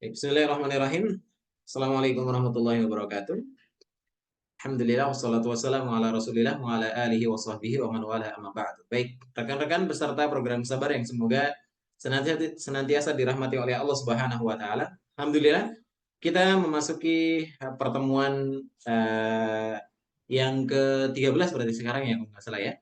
Bismillahirrahmanirrahim. Assalamualaikum warahmatullahi wabarakatuh. Alhamdulillah wassalatu wassalamu ala Rasulillah wa ala alihi wa sahbihi wa man wala amma ba'du. Baik, rekan-rekan peserta program Sabar yang semoga senantiasa dirahmati oleh Allah Subhanahu wa taala. Alhamdulillah kita memasuki pertemuan yang ke-13 berarti sekarang ya, kalau nggak salah ya.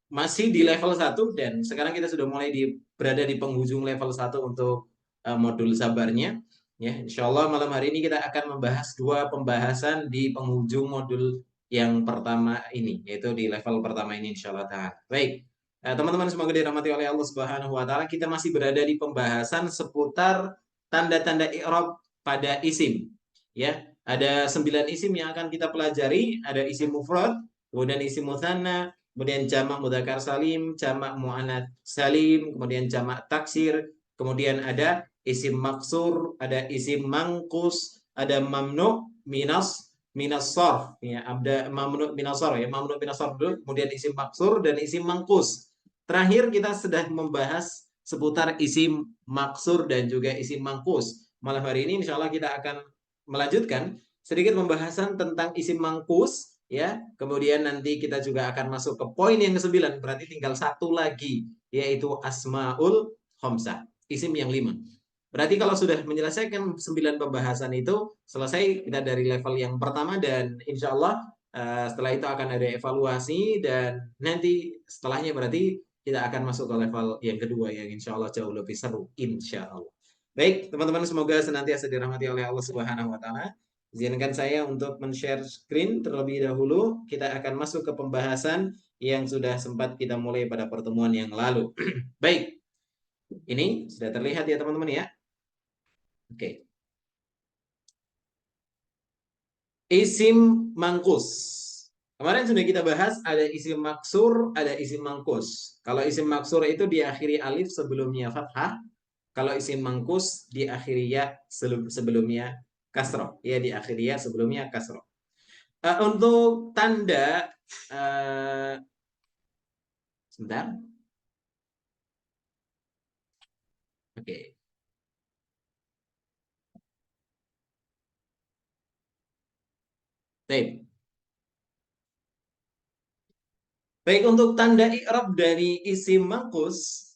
Masih di level 1 dan sekarang kita sudah mulai berada di penghujung level 1 untuk modul sabarnya. Ya, insya Allah malam hari ini kita akan membahas dua pembahasan di penghujung modul yang pertama ini, yaitu di level pertama ini insya Allah ta'ala. Baik, teman-teman semoga dirahmati oleh Allah Subhanahu wa taala. Kita masih berada di pembahasan seputar tanda-tanda i'rab pada isim. Ya, ada 9 isim yang akan kita pelajari, ada isim mufrad, kemudian isim mutsanna, kemudian jamak mudzakkar salim, jamak muannats salim, kemudian jamak taksir, kemudian ada isim maksur, ada isim mangkus, ada mamnu minas sarf, ya, ada mamnu minas sarf, ya, mamnu minas sarf dulu, kemudian isim maksur dan isim mangkus. Terakhir kita sudah membahas seputar isim maksur dan juga isim mangkus. Malam hari ini insya Allah kita akan melanjutkan sedikit pembahasan tentang isim mangkus, ya. Kemudian nanti kita juga akan masuk ke poin yang ke-9, berarti tinggal satu lagi, yaitu asmaul khamsah, isim yang 5. Berarti kalau sudah menyelesaikan 9 pembahasan itu, selesai kita dari level yang pertama dan insya Allah setelah itu akan ada evaluasi dan nanti setelahnya berarti kita akan masuk ke level yang kedua yang insya Allah jauh lebih seru, insya Allah. Baik, teman-teman semoga senantiasa dirahmati oleh Allah Subhanahu wa taala. Izinkan saya untuk men-share screen terlebih dahulu. Kita akan masuk ke pembahasan yang sudah sempat kita mulai pada pertemuan yang lalu. Baik, ini sudah terlihat ya teman-teman ya. Oke. Isim mangkus. Kemarin sudah kita bahas ada isim maksur, ada isim mangkus. Kalau isim maksur itu diakhiri alif sebelumnya fathah. Kalau isim mangkus diakhiri ya sebelumnya kasroh. Ya diakhiri ya sebelumnya kasroh. Untuk tanda sebentar. Oke. Baik. Baik, untuk tanda i'rab dari isim mangkus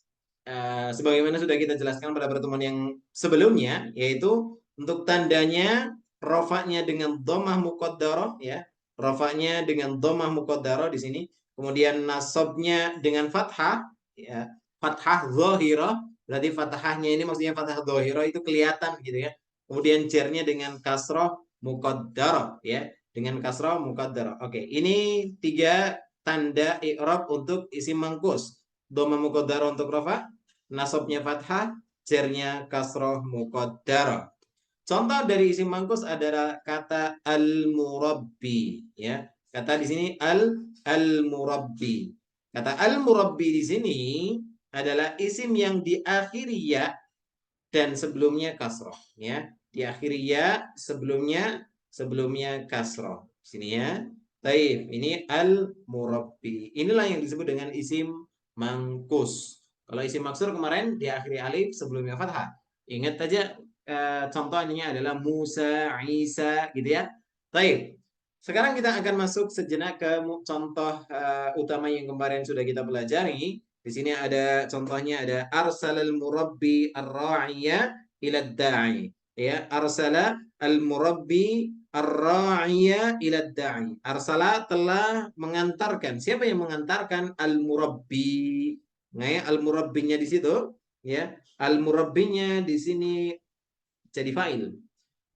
sebagaimana sudah kita jelaskan pada pertemuan yang sebelumnya, yaitu untuk tandanya rofaknya dengan dhammah muqaddarah, ya. Rofaknya dengan dhammah muqaddarah di sini. Kemudian nasabnya dengan fathah, ya. Fathah dhahirah, berarti fathahnya ini maksudnya fathah dhahirah itu kelihatan gitu ya. Kemudian jernya dengan kasrah muqaddarah, ya. Dengan kasrah muqaddarah. Oke, ini 3 tanda i'rab untuk isim mangkus. Dhamma muqaddarah untuk rafa, nasabnya fathah, jernya kasroh muqaddarah. Contoh dari isim mangkus adalah kata al-murabbi, ya. Kata di sini al-murabbi. Kata al-murabbi di sini adalah isim yang diakhiri ya dan sebelumnya kasroh, ya. Diakhiri ya sebelumnya kasroh. Sini ya. Taib, ini al-murabbi. Inilah yang disebut dengan isim mangkus. Kalau isim maksur kemarin diakhiri alif sebelumnya fathah. Ingat aja contohnya adalah Musa, Isa gitu ya. Taib. Sekarang kita akan masuk sejenak ke contoh utama yang kemarin sudah kita pelajari. Di sini ada contohnya, ada arsalal murabbi ar-ra'iya ila da'i. Ya, arsala al-murabbi ar-ra'iya ila da'i. Arsala telah mengantarkan. Siapa yang mengantarkan? Al-murabbi. Nah, ya, al-murabbinya di situ, ya. Al-murabbinya di sini jadi fa'il.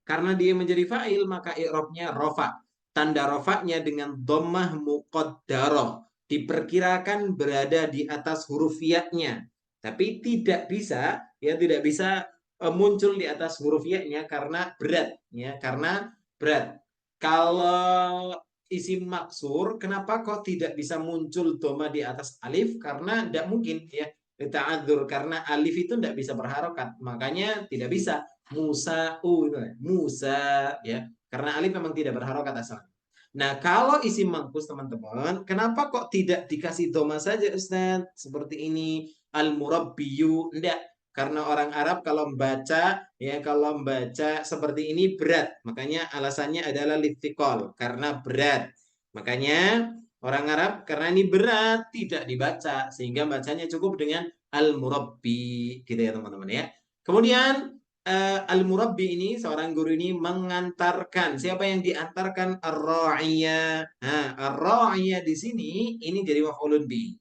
Karena dia menjadi fa'il maka i'rabnya rafa. Tanda rafa'nya dengan dhammah muqaddarah. Diperkirakan berada di atas huruf ya-nya. Tapi tidak bisa muncul di atas huruf ya-nya karena berat, ya, karena berat. Kalau isim maksur, kenapa kok tidak bisa muncul dhammah di atas alif? Karena tidak mungkin, ya. Ta'adzur, karena alif itu tidak bisa berharokat, makanya tidak bisa. Musa Musa, ya, karena alif memang tidak berharokat asalnya. Nah, kalau isim mangkus teman-teman, kenapa kok tidak dikasih doma saja Ustaz? Seperti ini al-murabbiyu, enggak. Karena orang Arab kalau membaca seperti ini berat. Makanya alasannya adalah litikol, karena berat. Makanya orang Arab karena ini berat tidak dibaca sehingga bacanya cukup dengan al-murabbi gitu ya teman-teman ya. Kemudian al-murabbi ini seorang guru ini mengantarkan. Siapa yang diantarkan? Ar-ra'iyah. Nah, ar-ra'iyah di sini ini jadi maf'ulun bi.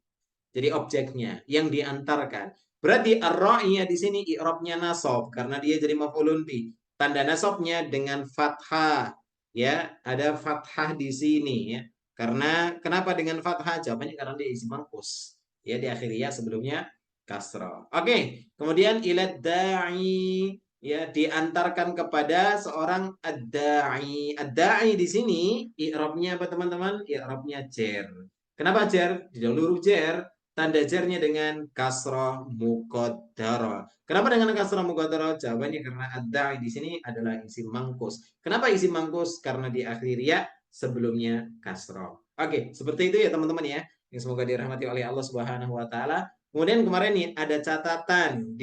Jadi objeknya yang diantarkan. Berarti ar-ra'iyah di sini i'rabnya nasab karena dia jadi maf'ulun bi. Tanda nasabnya dengan fathah. Ya, ada fathah di sini ya. Karena kenapa dengan fathah? Jawabannya karena dia isi mangkus. Ya, di akhirnya sebelumnya kasrah. Oke, kemudian ilad da'i ya diantarkan kepada seorang ad-da'i. Ad-da'i di sini i'rabnya apa teman-teman? I'rabnya jer. Kenapa jer? Di dalam huruf jer tanda jernya dengan kasrah muqaddarah. Kenapa dengan kasrah muqaddarah? Jawabannya karena ad-da'i di sini adalah isim mangkus. Kenapa isim mangkus? Karena di akhir ya sebelumnya kasrah. Oke, seperti itu ya teman-teman ya. Yang semoga dirahmati oleh Allah Subhanahu wa taala. Kemudian kemarin nih ada catatan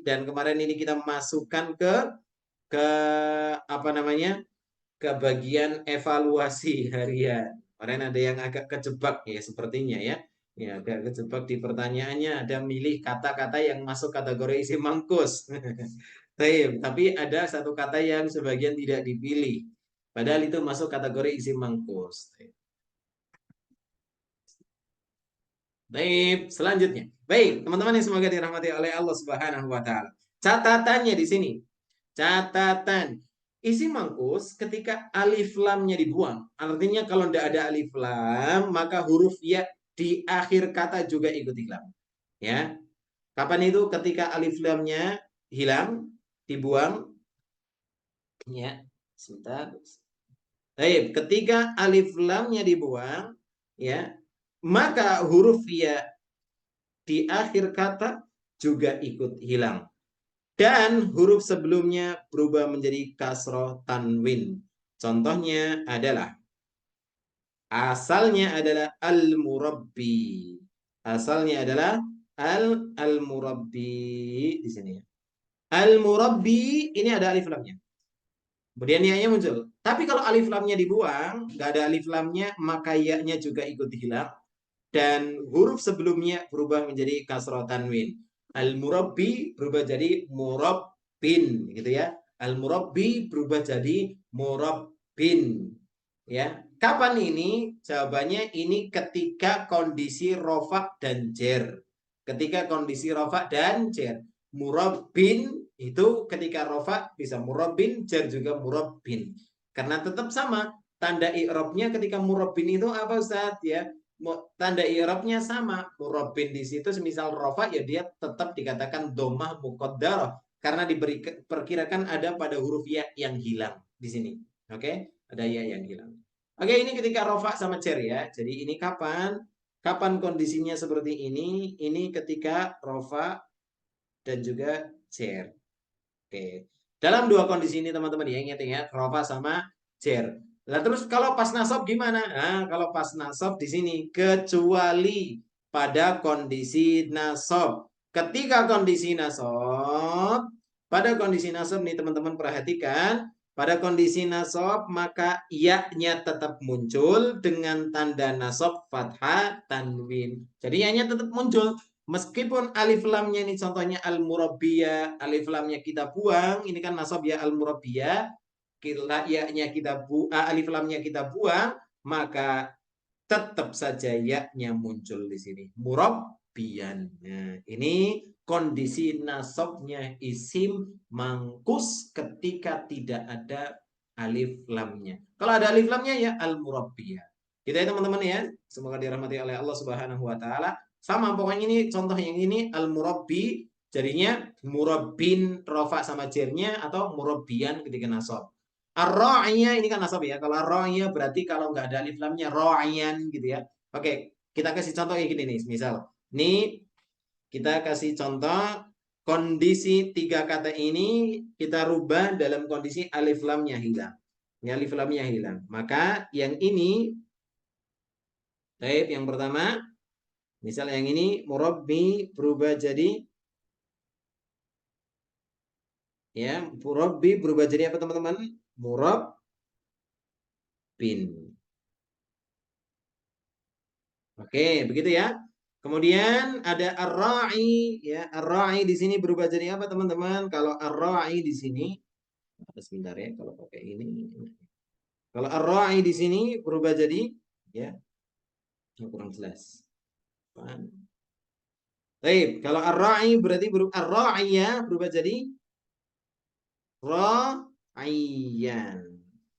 dan kemarin ini kita masukkan ke apa namanya? Ke bagian evaluasi harian. Kemarin ada yang agak kejebak ya sepertinya ya. Ya, agak kejebak di pertanyaannya ada milih kata-kata yang masuk kategori isim mangkus. Tapi ada satu kata yang sebagian tidak dipilih. Padahal itu masuk kategori isim mangkus. Baik, selanjutnya. Baik, teman-teman yang semoga dirahmati oleh Allah Subhanahu wa taala. Catatannya di sini. Catatan. Isi mangkus ketika alif lamnya dibuang. Artinya kalau tidak ada alif lam, maka huruf ya di akhir kata juga ikut hilang. Ya. Kapan itu? Ketika alif lamnya hilang, dibuang. Ya, sebentar. Baik, ketika alif lamnya dibuang, ya, maka huruf ya di akhir kata juga ikut hilang. Dan huruf sebelumnya berubah menjadi kasroh tanwin. Contohnya adalah asalnya adalah al-murabbi. Asalnya adalah al-murabbi di sini ya. Al-murabbi ini ada alif lamnya. Kemudian ya-nya muncul. Tapi kalau alif lamnya dibuang, nggak ada alif lamnya, maka ya-nya juga ikut hilang. Dan huruf sebelumnya berubah menjadi kasroh tanwin. Al-murabbi berubah jadi murabbin gitu ya. Al-murabbi berubah jadi murabbin ya. Kapan ini? Jawabannya ini ketika kondisi rofa dan jer. Ketika kondisi rofa dan jer. Murabbin itu ketika rofa bisa murabbin, jer juga murabbin. Karena tetap sama. Tanda i'rabnya ketika murabbin itu apa Ustaz ya? Tanda i'rabnya sama. Murabbin di situ semisal rofa ya dia tetap dikatakan domah muqaddarah karena diperkirakan ada pada huruf ya yang hilang di sini. Oke? Ada ya yang hilang. Oke, ini ketika rofa sama cer ya. Jadi ini kapan? Kapan kondisinya seperti ini? Ini ketika rofa dan juga cer. Oke. Dalam dua kondisi ini teman-teman ya ingat rofa sama cer. Nah, terus kalau pas nasab gimana? Nah, kalau pas nasab di sini kecuali pada kondisi nasab. Ketika kondisi nasab, pada kondisi nasab nih teman-teman perhatikan, pada kondisi nasab maka ya-nya tetap muncul dengan tanda nasab fathah tanwin. Jadi ya-nya tetap muncul. Meskipun alif lamnya ini contohnya al-murabbiyah, alif lamnya kita buang, ini kan nasab ya al-murabbiyah, ya-nya alif lamnya kita buang, maka tetap saja ya-nya muncul di sini. Murabbiyan. Nah, ini kondisi nasabnya isim mangkus ketika tidak ada alif lamnya. Kalau ada alif lamnya ya al-murabbiyah. Gitu ya teman-teman ya. Semoga dirahmati oleh Allah Subhanahu wa taala. Sama pokoknya ini contoh yang ini al-murabbi jadinya murabbin rofa sama jernya atau murabbiyan ketika nasab. Ar-ra'iyah ini kan nasab ya. Kalau ar-ra'iyah berarti kalau nggak ada alif lamnya ra'iyan gitu ya. Oke, kita kasih contoh kayak gini nih. Misal, ini kita kasih contoh kondisi tiga kata ini kita rubah dalam kondisi alif lamnya hilang. Ini alif lamnya hilang. Maka yang ini yang pertama misal yang ini murabbi berubah jadi Ya, murabbi berubah jadi apa teman-teman? Murabbin. Oke, begitu ya. Kemudian ada ar-ra'i ya. Ar-ra'i di sini berubah jadi apa teman-teman? Kalau ar-ra'i di sini sebentar ya kalau pakai ini. Kalau ar-ra'i di sini berubah jadi ya, kurang jelas. Baik, kalau ar-ra'i berarti ar-ra'i ya berubah jadi ra'ayyan.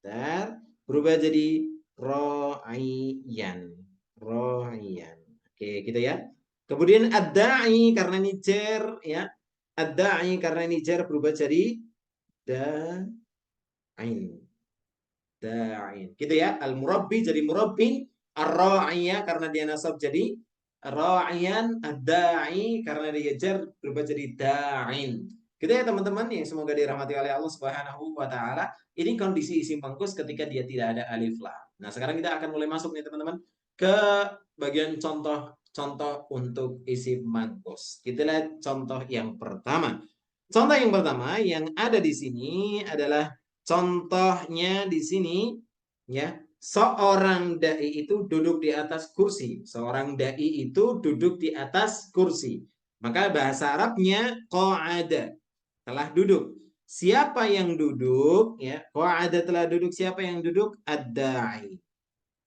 Dan berubah jadi ra'ayyan. Ra'ayyan. Oke, gitu ya. Kemudian ad-da'i karena ini jar ya. Ad-da'i karena ini jar berubah jadi da'in. Da'in. Gitu ya. Al-murabbi jadi murabbin. Ar-ra'iyya karena dia nasab jadi ra'iyan. Ad-da'i karena dia jar berubah jadi da'in. Gitu ya teman-teman yang semoga dirahmati oleh Allah Subhanahu wa taala. Ini kondisi isim mangkus ketika dia tidak ada alif lam. Nah, sekarang kita akan mulai masuk nih teman-teman ke bagian contoh-contoh untuk isim mangkus. Kita lihat contoh yang pertama. Contoh yang pertama yang ada di sini adalah contohnya di sini ya, seorang dai itu duduk di atas kursi. Seorang dai itu duduk di atas kursi. Maka bahasa Arabnya qa'ada, telah duduk. Siapa yang duduk ya? Qa'ada telah duduk. Siapa yang duduk? Ad-da'i.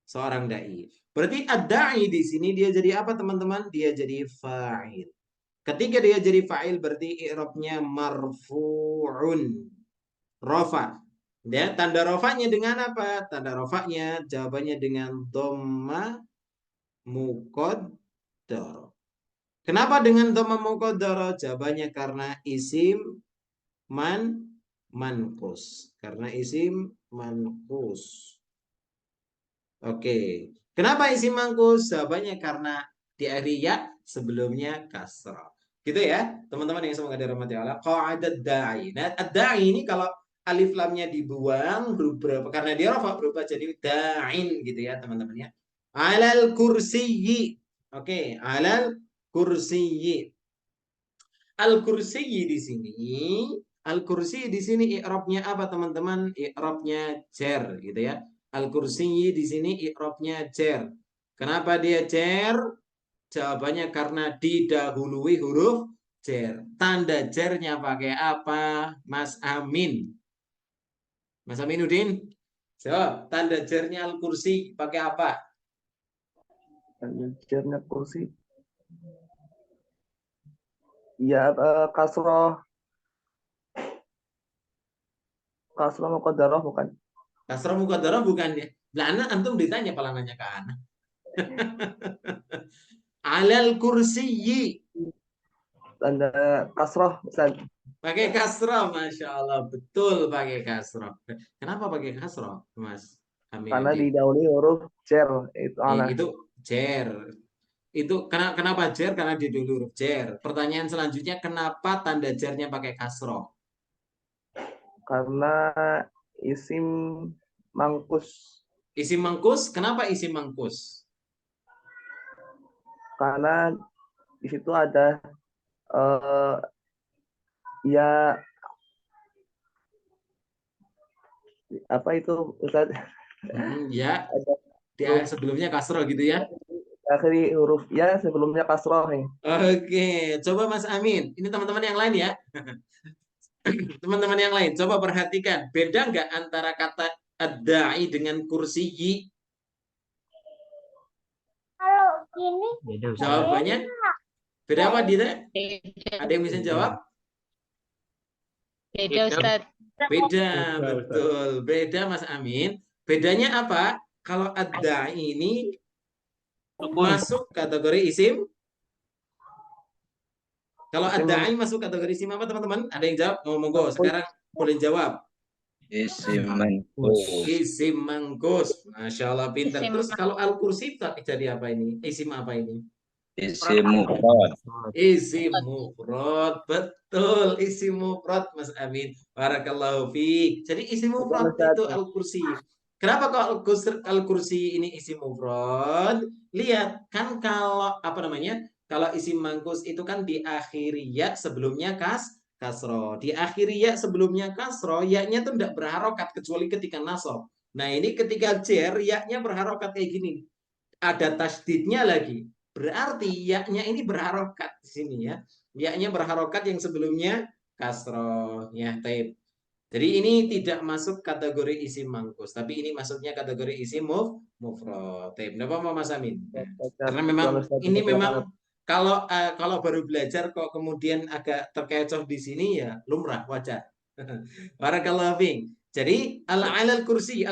Seorang dai. Berarti ad-da'i di sini dia jadi apa teman-teman? Dia jadi fa'il. Ketika dia jadi fa'il berarti i'rabnya marfu'un. Rofa. Ya, tanda rofanya dengan apa? Tanda rofanya jawabannya dengan dhamma muqaddar. Kenapa dengan dhamma muqaddar? Jawabannya karena isim manqus. Karena isim manqus. Oke. Kenapa isim manqus? Jawabannya karena di akhir ya sebelumnya kasrah. Gitu ya, teman-teman yang semoga dirahmati Allah. Qa'adat da'i. Nah, ad-da'i ini kalau alif lamnya dibuang berubah karena dia rafa berubah jadi da'in gitu ya, teman-teman ya. Alal kursiyyi. Oke, alal kursiyyi. Al-kursiyyi di sini, al-kursi di sini i'rabnya apa teman-teman? I'rabnya jar gitu ya. Al-kursiyyi di sini i'rabnya jar. Kenapa dia jar? Jawabannya karena didahului huruf jar. Tanda jarnya pakai apa? Mas Amin. Mas Aminuddin. Jawab, tanda jarnya al-kursi pakai apa? Jarnya kursi. Ya, kasroh muqaddarah bukan? Kasrah muqaddarah bukan ya? Lah anak antum ditanya pala nanya ke anak. Alal kursiyyi. Tanda kasroh, Ustaz. Pakai kasroh, Masya Allah. Betul pakai kasroh. Kenapa pakai kasroh, Mas Karena Aminuddin? didahului huruf jar itu ana. Itu jer. Itu kenapa jer? Karena di dulu huruf jer. Pertanyaan selanjutnya, kenapa tanda jernya pakai kasroh? Karena isim mangkus. Isim mangkus, kenapa isim mangkus? Karena di situ ada uh, ya apa itu Ustaz? Ya, Ada dia huruf sebelumnya kasroh gitu ya. akhiri huruf ya sebelumnya kasroh nih. Oke, coba Mas Amin. Ini teman-teman yang lain ya. Teman-teman yang lain, coba perhatikan. Beda nggak antara kata ad-da'i dengan kursiyi? Kalau gini Beda Ustaz. Jawabannya beda apa, Dita? beda, Ada yang bisa jawab? beda Ustaz. Beda, betul. Beda, Mas Amin. Bedanya apa? Kalau ad-da'i ini masuk kategori isim. Kalau Isim ad-da'i masuk kategori isim apa, teman-teman? Ada yang jawab? Monggo, mangkus. sekarang boleh jawab. Isim manqus. Isim mangkus. Masya Allah, pintar. Isim Terus kalau al-kursi jadi apa ini? Isim apa ini? Isim mufrad. Isim mufrad, betul, isim mufrad Mas Amin. Barakallahu fiik. Jadi isim mufrad itu al-kursi. Kenapa kok al-kursi ini isim mufrad? Lihat, kan kalau apa namanya? Kalau isim mangkus itu kan diakhiri ya sebelumnya kasro. Di akhir ya sebelumnya kasro, ya-nya tuh tidak berharokat kecuali ketika nasab. Nah ini ketika jer, ya-nya berharokat kayak gini. Ada tasdidnya lagi. Berarti ya-nya ini berharokat di sini ya. Ya-nya berharokat yang sebelumnya kasro. Ya, taib. Jadi ini tidak masuk kategori isim mangkus, tapi ini masuknya kategori isim mufrad. Kenapa Mas Amin? Nah, karena memang ini memang kalau baru belajar kok kemudian agak terkecoh di sini ya lumrah wajar. Barakallahu fiik. Jadi al kursi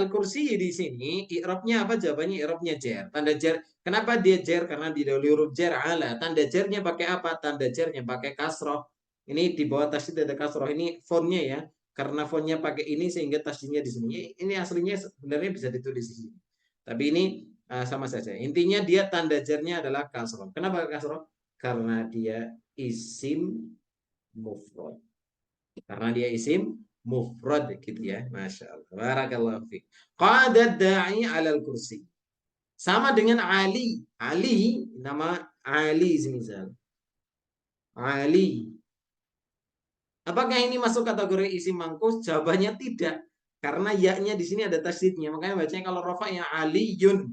di sini i'rabnya apa? Jawabannya i'rabnya jar. Tanda jar. Kenapa dia jar? Karena di huruf jar ala. Tanda jarnya pakai apa? Tanda jarnya pakai kasroh. Ini di bawah tasydid ada kasroh. Ini fontnya ya. Karena fontnya pakai ini sehingga tasdidnya di sini. Ini aslinya sebenarnya bisa ditulis di sini. Tapi ini sama saja. Intinya dia tanda jarnya adalah kasroh. Kenapa kasroh? Karena dia isim mufrad. Karena dia isim mufrad gitu ya. Masya Allah. Barakallahu fiik. Qadad da'i alal kursi. Sama dengan Ali. Ali, nama Ali semisal. Ali. Apakah ini masuk kategori isim mangkus? Jawabannya tidak. Karena ya-nya di sini ada tasydidnya. Makanya bacanya kalau rafa'nya Aliyun.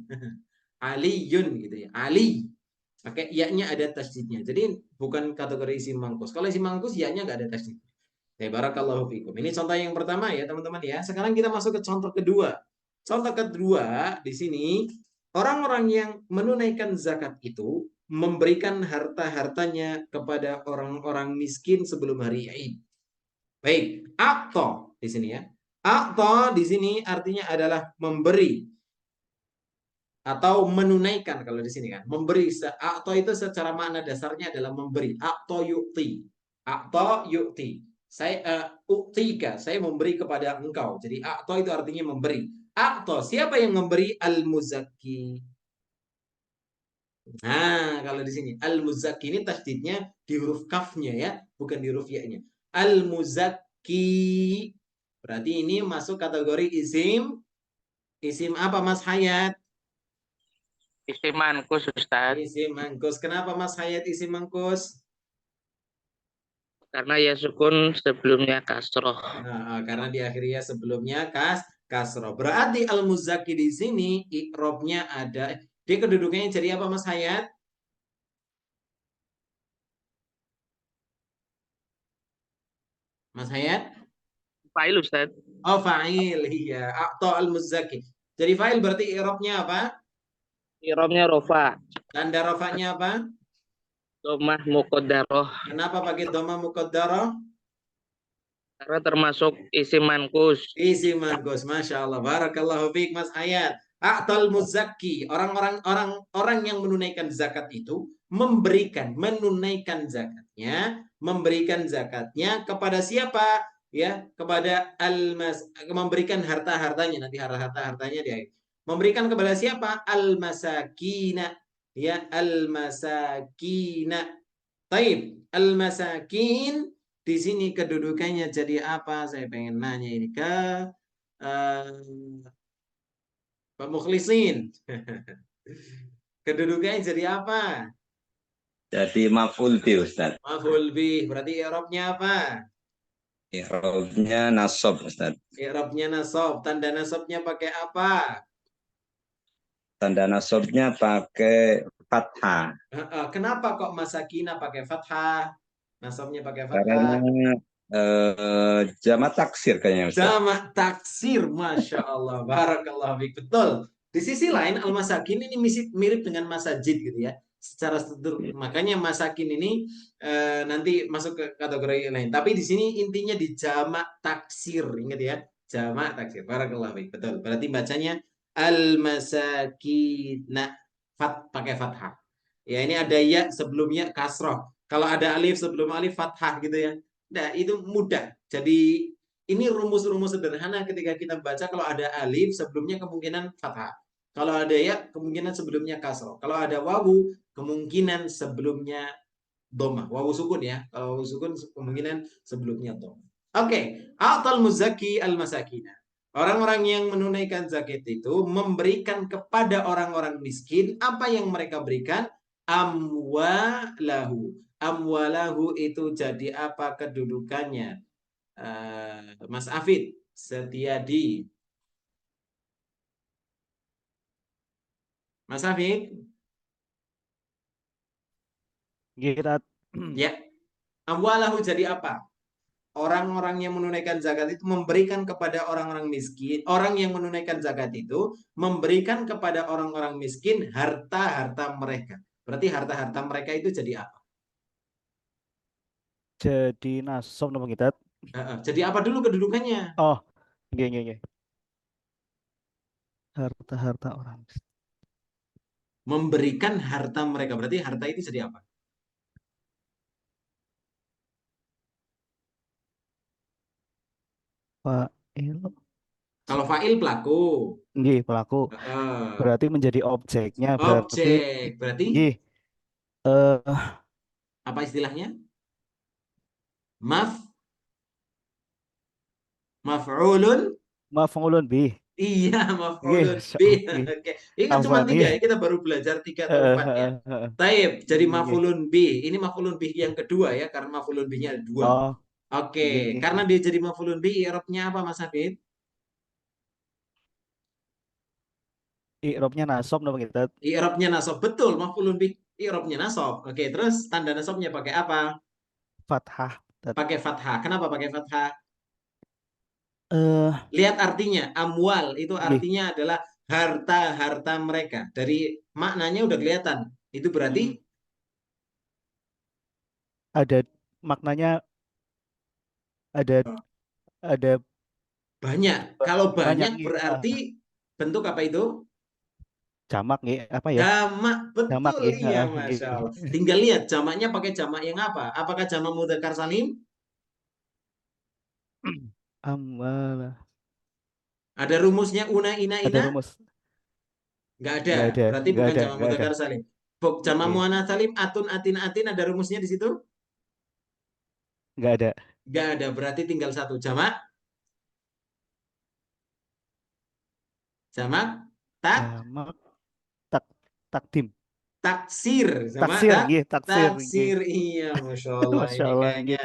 Aliyun gitu ya. Ali. Pakai ya-nya ada tasydidnya. Jadi bukan kategori isim mangkus. Kalau isim mangkus ya-nya nggak ada tasydidnya. Ya, barakallahu fikum. Ini contoh yang pertama ya, teman-teman ya. Sekarang kita masuk ke contoh kedua. Contoh kedua di sini orang-orang yang menunaikan zakat itu memberikan harta-hartanya kepada orang-orang miskin sebelum hari Id. Baik, akto di sini ya. Akto di sini artinya adalah memberi atau menunaikan kalau di sini kan. Memberi. Akto itu secara makna dasarnya adalah memberi. Akto yukti. Akto yukti. Saya memberi kepada engkau. Jadi akto itu artinya memberi. Akto, siapa yang memberi? Al-Muzaki. Nah, kalau di sini al-muzakki ini tasdidnya di huruf kafnya ya, bukan di huruf ya-nya. Al-muzakki. Berarti ini masuk kategori isim. Isim apa Mas Hayat? Isim mangkus, Ustaz. Isim mangkus. Kenapa Mas Hayat isim mangkus? Karena ya sukun sebelumnya kasroh. Nah, karena di akhirnya sebelumnya kasroh. Berarti al-muzakki di sini i'rabnya ada. Dia kedudukannya jadi apa Mas Hayat? Mas Hayat? Fa'il, Ustaz. Oh, fa'il. Iya. A'ta al-muzaki. Jadi fa'il berarti i'rabnya apa? I'rabnya rofa. Tanda rafa'nya apa? Domah muqaddarah. Kenapa pakai dhamma muqaddarah? Karena termasuk isim mangkus. Isim mangkus. Masya Allah. Barakallahu fiik Mas Hayat. A'tal muzaki. Orang yang menunaikan zakat itu menunaikan zakatnya kepada siapa? Ya, kepada memberikan harta-hartanya, nanti harta-hartanya dia. Memberikan kepada siapa? Al-masakina. Ya, al-masakina. Taib, al-masakin di sini kedudukannya jadi apa? Saya pengen nanya ini ke Pak Mukhlisin. Kedudukannya jadi apa? Jadi maf'ul bi Ustaz. Maf'ul bih. Berarti i'rabnya apa? I'rabnya nasab Ustaz. I'rabnya nasab. Tanda nasabnya pakai apa? Tanda nasabnya pakai fathah. Kenapa kok masakina pakai fathah? Nasabnya pakai Karena fathah. jamak taksir kayaknya Ustaz. Jamak taksir, Masya Allah. Barakallahu fiik. Betul. Di sisi lain, al-masakin ini mirip dengan masajid gitu ya. Secara struktur. Makanya masakin ini nanti masuk ke kategori lain. Tapi di sini intinya di jamak taksir. Ingat ya. Jamak taksir. Barakallahu fiik. Betul. Berarti bacanya al-masakin. Nah, pakai fathah. Ya, ini ada ya sebelumnya kasroh. Kalau ada alif sebelum alif fathah gitu ya. Nah, itu mudah. Jadi ini rumus-rumus sederhana ketika kita baca. Kalau ada alif sebelumnya kemungkinan fathah. Kalau ada ya kemungkinan sebelumnya kasroh. Kalau ada wawu kemungkinan sebelumnya dhamma. Wawu sukun ya. Kalau wawu sukun kemungkinan sebelumnya dhamma. Oke, a'tal muzaki al-masakina. Orang-orang yang menunaikan zakat itu memberikan kepada orang-orang miskin apa yang mereka berikan? Amwalahu. amwalahu itu jadi apa kedudukannya? Mas Afid Setiadi. Mas Afid, Kita ya, amwalahu jadi apa? Orang-orang yang menunaikan zakat itu memberikan kepada orang-orang miskin. Orang yang menunaikan zakat itu memberikan kepada orang-orang miskin harta-harta mereka. Berarti harta-harta mereka itu jadi apa? jadi nasob nama kita. Jadi apa dulu kedudukannya? Oh, nggih. Harta-harta orang. Memberikan harta mereka. Berarti harta itu jadi apa? Fa'il. Kalau fa'il pelaku. Nggih, pelaku. Berarti menjadi objeknya. Berarti Objek. Berarti nggih. Eh, apa istilahnya? Maf'ulun. maf'ulun bih. Iya, Nggih, maf'ulun Masya bih. Allah. Oke. Ini kan cuma Afwan, 3 nggih. ya. Kita baru belajar 3 atau 4 ya. Taib. Jadi Nggih. maf'ulun bih. Ini maf'ulun bih yang kedua ya. Karena maf'ulun bihnya ada 2. Oh, Oke. nggih. Karena dia jadi maf'ulun bih, i'rabnya apa Mas Hafid? I'rabnya nasob nama kita. I'rabnya nasab. Betul, maf'ulun bih. I'rabnya nasab. Oke, terus tanda nasabnya pakai apa? Fathah. Pakai fathah. Kenapa pakai fathah? Eh, Lihat artinya, amwal itu nggih. artinya adalah harta-harta mereka. Dari maknanya udah kelihatan. Itu berarti Ada maknanya, ada banyak. Kalau banyak banyak nggih. berarti bentuk apa itu? Jamak nggih. Apa ya? Jamak. Jamak Betul, nggih. iya, Nggih. Masya Allah. Tinggal lihat jamaknya pakai jamak yang apa? Apakah jamak mudzakkar salim? Amwala. Ada rumusnya una, ina, Ada ina? rumus? Nggak ada. Nggak ada. Berarti Nggak bukan ada. jamak Nggak ada. mudzakkar salim. Jamak Nggih. muannats salim, atun, atin, atin, ada rumusnya di situ? Nggak ada. Nggak ada. Berarti tinggal satu jamak. Jamak Jamak takdim. taksir sama Taksir nggih. Taksir nggih. taksir. Iya, Masya Allah. Masya Ini Allah kayaknya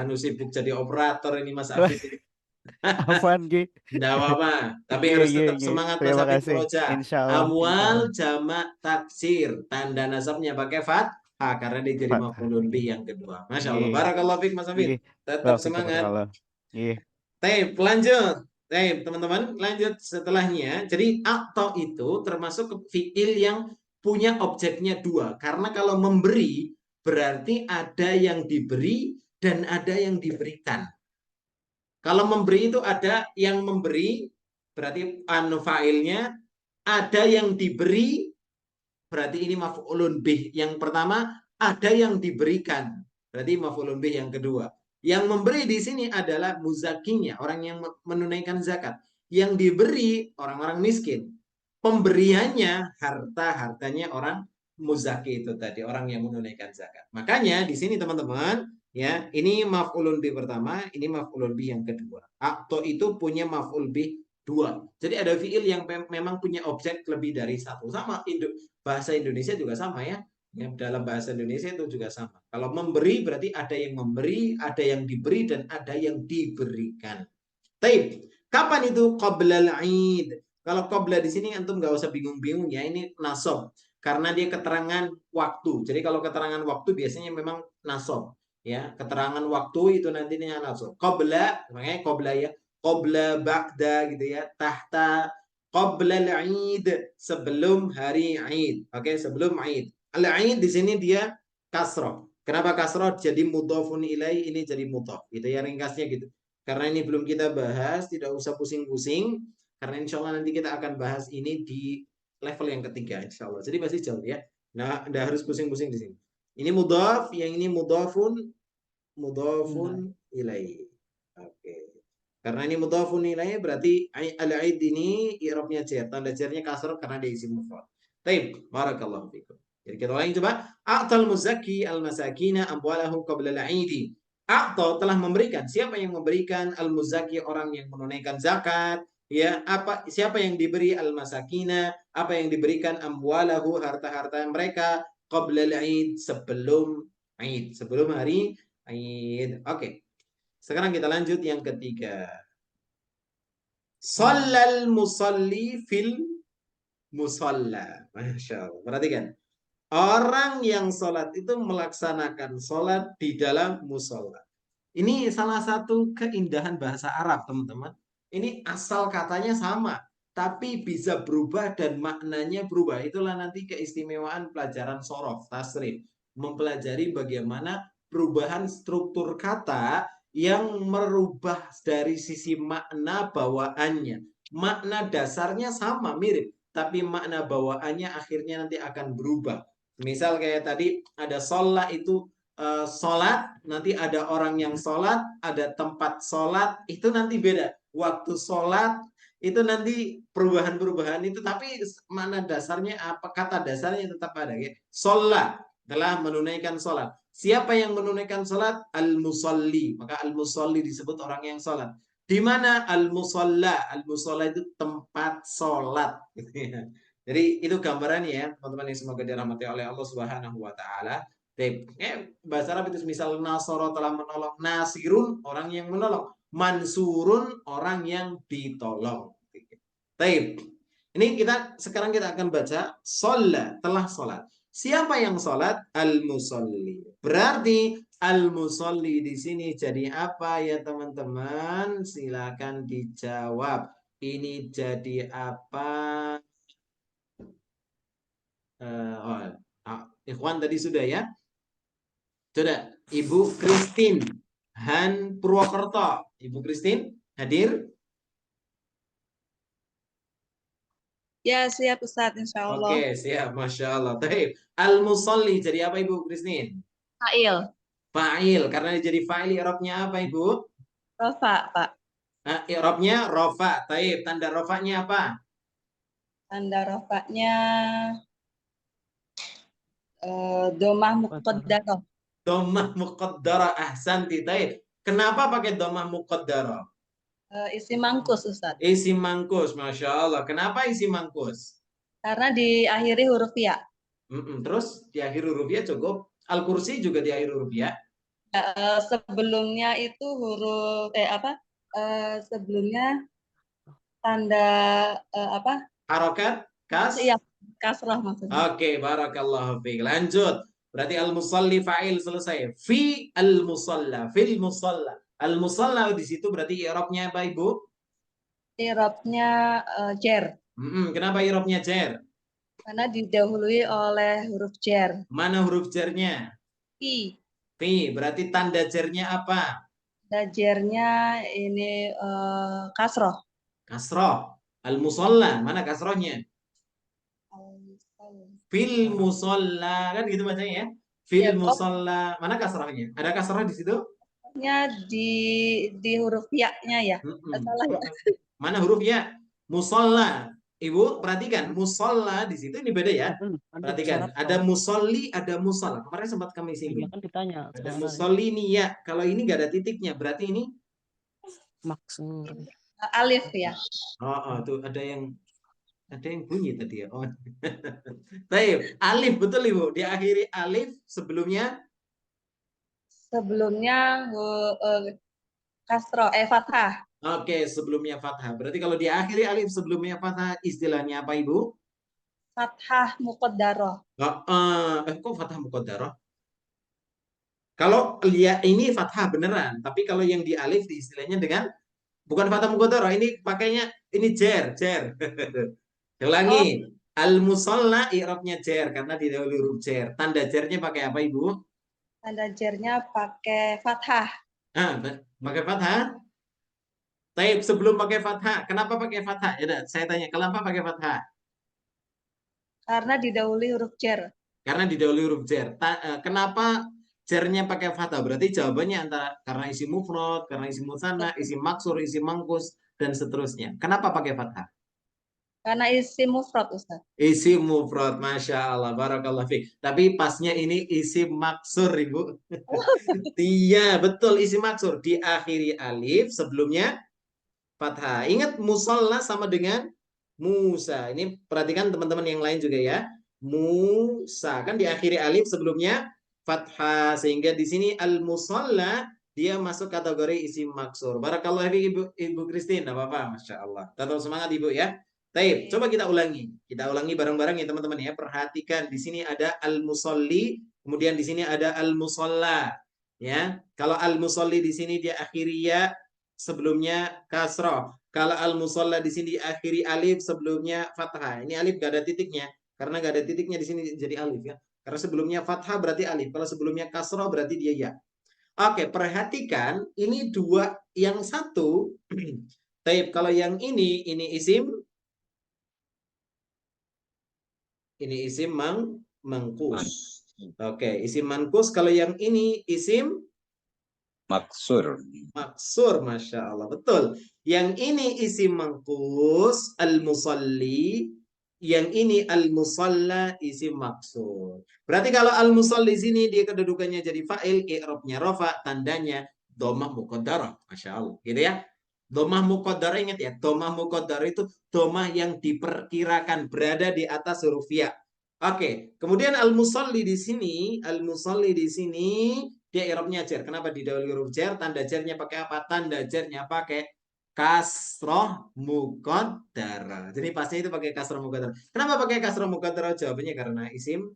nggih. sibuk jadi operator ini Mas Afid ini. Afwan nggih. Nggak apa-apa. Tapi Nggih, harus nggih, tetap nggih. semangat Mas Terima Afid kasih. Muroja. Insyaallah. Amwal jamak taksir. Tanda nasabnya pakai fathah karena dia jadi Fathah. maf'ulun bih yang kedua. Masya Allah. Nggih. Barakallahu fiik Mas Afid. Nggih. Tetap Waalaikumsalam semangat. warahmatullahi. Nggih. Taib, lanjut. Taib, teman-teman, lanjut setelahnya. Jadi atau itu termasuk fiil yang punya objeknya 2. Karena kalau memberi berarti ada yang diberi dan ada yang diberikan. Kalau memberi itu ada yang memberi, berarti anu fa'ilnya, ada yang diberi, berarti ini maf'ulun bih. Yang pertama, ada yang diberikan, berarti maf'ulun bih yang kedua. Yang memberi di sini adalah muzakinya, orang yang menunaikan zakat. Yang diberi orang-orang miskin. Pemberiannya harta-hartanya orang muzaki itu tadi, orang yang menunaikan zakat. Makanya di sini teman-teman, ya, ini maf'ulun bih pertama, ini maf'ulun bih yang kedua. Atau itu punya maf'ul bih 2. Jadi ada fiil yang memang punya objek lebih dari 1. Sama bahasa Indonesia juga sama ya. Ya, dalam bahasa Indonesia itu juga sama. Kalau memberi berarti ada yang memberi, ada yang diberi, dan ada yang diberikan. Taib. Kapan itu? Qoblal Aid. Kalau qabla di sini antum nggak usah bingung-bingung ya, ini nasab. Karena dia keterangan waktu. Jadi kalau keterangan waktu biasanya memang nasab. Ya, keterangan waktu itu nantinya nasab. Qabla, makanya qabla ya. Qabla ba'da gitu ya. Tahta qabla al-Aid, sebelum hari Aid. Oke, sebelum Aid. Al-Aid di sini dia kasroh. Kenapa kasroh? Jadi mudhafun ilai, ini jadi mudhaf. Itu ya ringkasnya gitu. Karena ini belum kita bahas, tidak usah pusing-pusing. Karena insya Allah nanti kita akan bahas ini di level yang ketiga, insya Allah. Jadi masih jauh ya. Nah, tidak harus pusing-pusing di sini. Ini mudhaf, yang ini mudhafun ilai. Oke. Karena ini mudhafun ilai berarti al-aid ini i'rabnya jar, tanda jarnya kasrah karena dia isim mufrad. Baik, barakallahu fikum. Jadi kita ulangi coba. A'tal muzakki al-masakina amwalahum qabla al-'aidi. A'ta telah memberikan. Siapa yang memberikan? Al-muzakki, orang yang menunaikan zakat. Ya, siapa yang diberi? Al-masakina, apa yang diberikan? Amwalahu, harta-harta mereka qabla al-'aid, sebelum Aid. Sebelum hari Aid. Oke. Sekarang kita lanjut yang ketiga. Shallal musalli fil musalla. Masya Allah. Perhatikan. Orang yang sholat itu melaksanakan sholat di dalam musola. Ini salah satu keindahan bahasa Arab, teman-teman. Ini asal katanya sama, tapi bisa berubah dan maknanya berubah. Itulah nanti keistimewaan pelajaran sorof, tasrif. Mempelajari bagaimana perubahan struktur kata yang merubah dari sisi makna bawaannya. Makna dasarnya sama, mirip. Tapi makna bawaannya akhirnya nanti akan berubah. Misal kayak tadi ada sholat itu sholat, nanti ada orang yang sholat, ada tempat sholat, itu nanti beda. Waktu sholat, itu nanti perubahan-perubahan itu, tapi mana dasarnya, apa kata dasarnya tetap ada. Ya. Sholat, telah menunaikan sholat. Siapa yang menunaikan sholat? Al-musalli. Maka al-musalli disebut orang yang sholat. Di mana al-musalla? Al-musalla itu tempat sholat. Jadi itu gambarannya ya, teman-teman yang semoga dirahmati oleh Allah Subhanahu wa taala. Bahasa Arab itu misal nasoro telah menolong, nasirun orang yang menolong, mansurun orang yang ditolong. Taib. Ini sekarang kita akan baca sholat, telah sholat. Siapa yang sholat? Al-musalli. Berarti al-musalli di sini jadi apa ya teman-teman? Silakan dijawab. Ini jadi apa? Ikhwan tadi sudah ya. Sudah. Ibu Christine Han Purwokerto. Ibu Christine hadir? Ya, siap Ustaz, insya Allah. Oke, siap. Masya Allah. Al-musalli jadi apa Ibu Christine? Fa'il. Fa'il. Karena jadi fa'il, i'rabnya apa Ibu? Rofa, Pak. I'rabnya rofa. Taib. Tanda rofanya apa? Tanda rofanya domah muqaddarah. Domah muqaddarah. Ahsanti. Taib. Kenapa pakai domah muqaddarah? Isi mangkus, Ustaz. Isi mangkus. Masya Allah. Kenapa isi mangkus? Karena diakhiri huruf ya. Terus diakhiri huruf ya cukup. Al-Kursi juga diakhiri huruf ya. Sebelumnya itu huruf sebelumnya tanda Harokat Iya, kasrah maksudnya. Oke, barakallahu fiik. Lanjut. Berarti al-musalli fa'il selesai. Fi al-musalla, fil musalla. Al-musalla di situ berarti i'rabnya apa, Ibu? I'rabnya jer. Kenapa i'rabnya jer? Karena didahului oleh huruf jer. Mana huruf jernya? Fi. Fi. Berarti tanda jernya apa? Tanda jernya ini kasroh. Kasroh. Al-musalla. Mana kasrohnya? Fil musalla. Kan gitu bacanya ya? Fil musalla. Mana kasrohnya? Ada kasroh di situ? Di huruf ya-nya ya. Salah ya. Mana huruf ya? Musalla. Ibu perhatikan musalla di situ ini beda ya. Perhatikan ada musolli, ada musalla. Kemarin sempat kami singgung. Ada musolli nih ya. Kalau ini nggak ada titiknya, berarti ini maksur. Alif ya. Tuh ada yang bunyi tadi ya. Baik, alif betul Ibu. Diakhiri alif sebelumnya kasroh fathah. Oke, sebelumnya fathah. Berarti kalau diakhiri alif sebelumnya fathah istilahnya apa Ibu? Fathah muqaddarah. Kok fathah muqaddarah? Kalau ya ini fathah beneran, tapi kalau yang di alif di istilahnya dengan bukan fathah muqaddarah, ini pakainya ini jer. Ulangi. Al-musalla i'rabnya jer karena didahului huruf jer. Tanda jernya pakai apa Ibu? Tanda jernya pakai fathah. Pakai fathah? Taib, sebelum pakai fathah, kenapa pakai fathah? Ya, saya tanya, kenapa pakai fathah? Karena didahului huruf jer. Karena didahului huruf jer. Kenapa jernya pakai fathah? Berarti jawabannya antara karena isi mufrad, karena isi musanna, isi maksur, isi mangkus, dan seterusnya. Kenapa pakai fathah? Karena isi mufrad, Ustaz. Isi mufrad, Masya Allah, barakallah fiik. Tapi pasnya ini isi maksur, Ibu. Iya, betul, isi maksur. Diakhiri alif, sebelumnya fathah. Ingat musalla sama dengan Musa. Ini perhatikan teman-teman yang lain juga ya. Musa kan diakhiri alif sebelumnya fathah, sehingga di sini al-musalla dia masuk kategori isim maksur. Barakallahu fiik Ibu Christine, enggak apa-apa, Masya Allah. Tetap semangat Ibu ya. Taib, coba kita ulangi. Kita ulangi bareng-bareng ya teman-teman ya. Perhatikan di sini ada al-musalli, kemudian di sini ada al-musalla. Ya, kalau al-musalli di sini dia akhiri ya, sebelumnya kasrah. Kalau al-musalla di sini diakhiri alif, sebelumnya fathah. Ini alif gak ada titiknya, karena gak ada titiknya di sini jadi alif ya. Karena sebelumnya fathah berarti alif, kalau sebelumnya kasrah berarti dia ya. Oke, perhatikan ini dua, yang satu. Taib, kalau yang ini isim mangkus. Oke, isim mangkus. Kalau yang ini isim Maksur. maksur, Masya Allah. Betul. Yang ini isim mangkus, al-musalli. Yang ini al-musalla, isim maksur. Berarti kalau al-musalli di sini dia kedudukannya jadi fa'il, i'rabnya rafa, tandanya dhammah muqaddarah. Masya Allah. Gitu ya. Dhammah muqaddarah, ingat ya. Dhammah muqaddarah itu dhammah yang diperkirakan berada di atas huruf ya. Oke, kemudian al-musalli di sini, dia i'rabnya jar. Kenapa didahului huruf jar? Tanda jarnya pakai apa? Tanda jarnya pakai kasroh muqaddarah. Jadi pasti itu pakai kasroh muqaddarah. Kenapa pakai kasroh muqaddarah? Jawabannya karena isim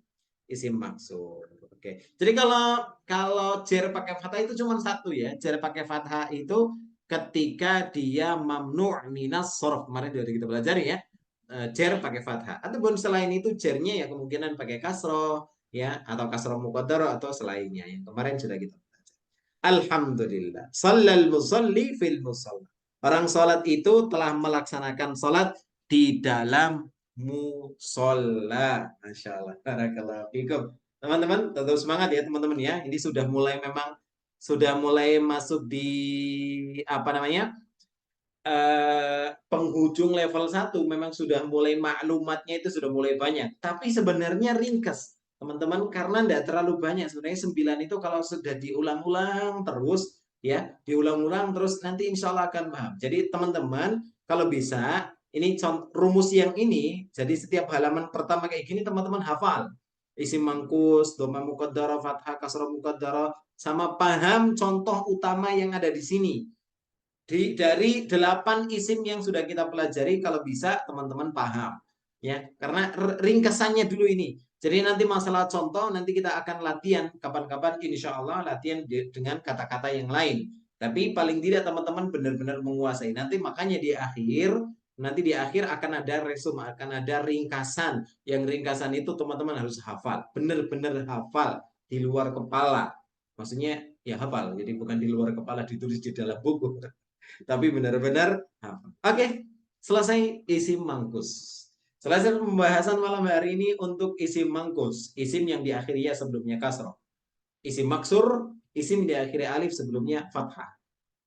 maksur. Oke. Jadi kalau jar pakai fathah itu cuma satu ya. Jar pakai fathah itu ketika dia mamnu' minas shorf. Kemarin sudah kita pelajari ya. Jar pakai fathah. Ataupun selain itu jarnya ya kemungkinan pakai kasroh ya, atau kasroh muqaddarah atau selainnya. Yang kemarin sudah kita pelajari. Alhamdulillah. Shallal musalli fil musalla. Orang sholat itu telah melaksanakan sholat di dalam musola. Masya Allah. Barakallahu fikum. Teman-teman, tetap semangat ya teman-teman ya. Ini sudah mulai masuk di apa namanya? Penghujung level 1. Memang sudah mulai maklumatnya itu sudah mulai banyak. Tapi sebenarnya ringkas. Teman-teman, karena tidak terlalu banyak. Sebenarnya 9 itu kalau sudah diulang-ulang terus, ya, diulang-ulang terus nanti insya Allah akan paham. Jadi teman-teman, kalau bisa, ini rumus yang ini, jadi setiap halaman pertama kayak gini teman-teman hafal. Isim mangkus, dhamma muqaddarah, fathah, kasrah muqaddarah, sama paham contoh utama yang ada di sini. Dari 8 isim yang sudah kita pelajari, kalau bisa teman-teman paham ya, karena ringkesannya dulu ini. Jadi nanti masalah contoh nanti kita akan latihan kapan-kapan, insya Allah latihan dengan kata-kata yang lain. Tapi paling tidak teman-teman benar-benar menguasai. Nanti makanya di akhir akan ada resume, akan ada ringkasan. Yang ringkasan itu teman-teman harus hafal, benar-benar hafal di luar kepala. Maksudnya ya hafal, jadi bukan di luar kepala ditulis di dalam buku. Tapi benar-benar hafal. Oke, selesai isim mangkus. Selesai pembahasan malam hari ini untuk isim mangkus. Isim yang diakhiri ya sebelumnya kasroh. Isim maksur, isim diakhiri alif sebelumnya fathah.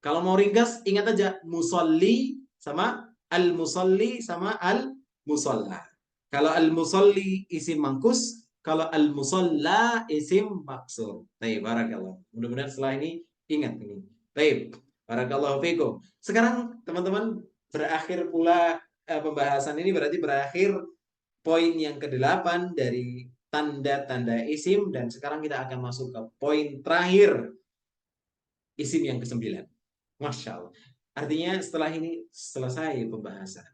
Kalau mau ringkas, ingat aja musalli sama al-musalli sama al-musalla. Kalau al-musalli isim mangkus, kalau al-musalla isim maksur. Baik, barakallah. Mudah-mudahan setelah ini ingat ini. Baik. Barakallahu fikum. Sekarang teman-teman berakhir pula pembahasan ini, berarti berakhir poin yang ke-8 dari tanda-tanda isim, dan sekarang kita akan masuk ke poin terakhir, isim yang ke-9. Masya Allah. Artinya setelah ini selesai pembahasan.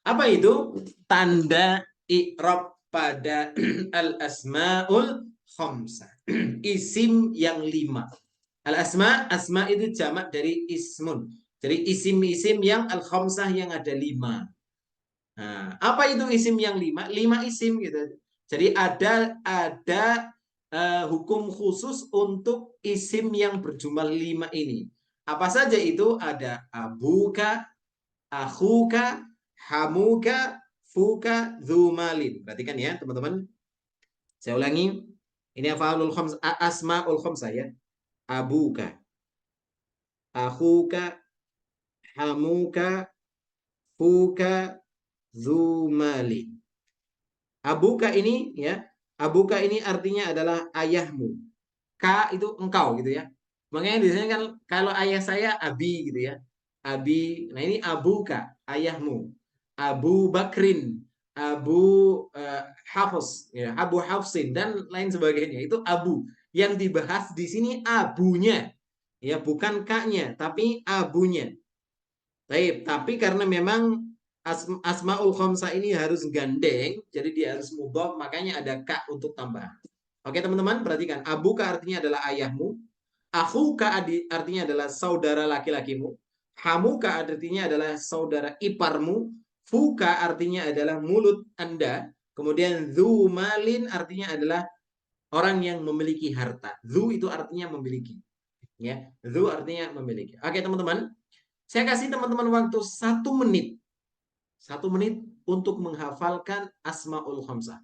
Apa itu? Tanda i'rab pada al-asma'ul khamsah. Isim yang 5. Al-asma, asma itu jamak dari ismun. Jadi isim-isim yang al-khamsah yang ada 5. Nah, apa itu isim yang 5? 5 isim gitu. Jadi ada hukum khusus untuk isim yang berjumlah 5 ini. Apa saja itu? Ada abuka, akhuka, hamuka, fuka, dzumalin. Perhatikan ya teman-teman. Saya ulangi. Ini af'alul khamsah, asmaul khamsah ya. Abuka, akhuka, hamuka, fuka, dzumali. Abuka ini ya, abuka ini artinya adalah ayahmu. Ka itu engkau gitu ya. Makanya di sini kan kalau ayah saya abi gitu ya. Abi. Nah ini abuka, ayahmu. Abu Bakrin, Abu Hafs, ya, Abu Hafsin dan lain sebagainya. Itu abu. Yang dibahas di sini abunya. Ya, bukan kaknya, tapi abunya. Tapi karena memang asmaul khamsah ini harus gandeng, jadi dia harus mudhof, makanya ada ka untuk tambahan. Oke, teman-teman, perhatikan. Abuka artinya adalah ayahmu. Akhuka artinya adalah saudara laki-lakimu. Hamuka artinya adalah saudara iparmu. Fuka artinya adalah mulut Anda. Kemudian dzumalin artinya adalah orang yang memiliki harta. Dzu itu artinya memiliki. Ya, dzu artinya memiliki. Oke, teman-teman. Saya kasih teman-teman waktu 1 menit. 1 menit untuk menghafalkan asmaul khamsah.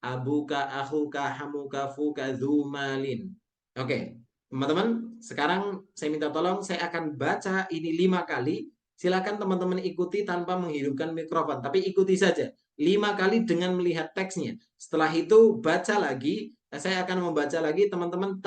Abuka, akhuka, hamuka, fuka, dzumalin. Oke, teman-teman, sekarang saya minta tolong, saya akan baca ini 5 kali. Silakan teman-teman ikuti tanpa menghidupkan mikrofon, tapi ikuti saja 5 kali dengan melihat teksnya. Setelah itu baca lagi. Saya akan membaca lagi, teman-teman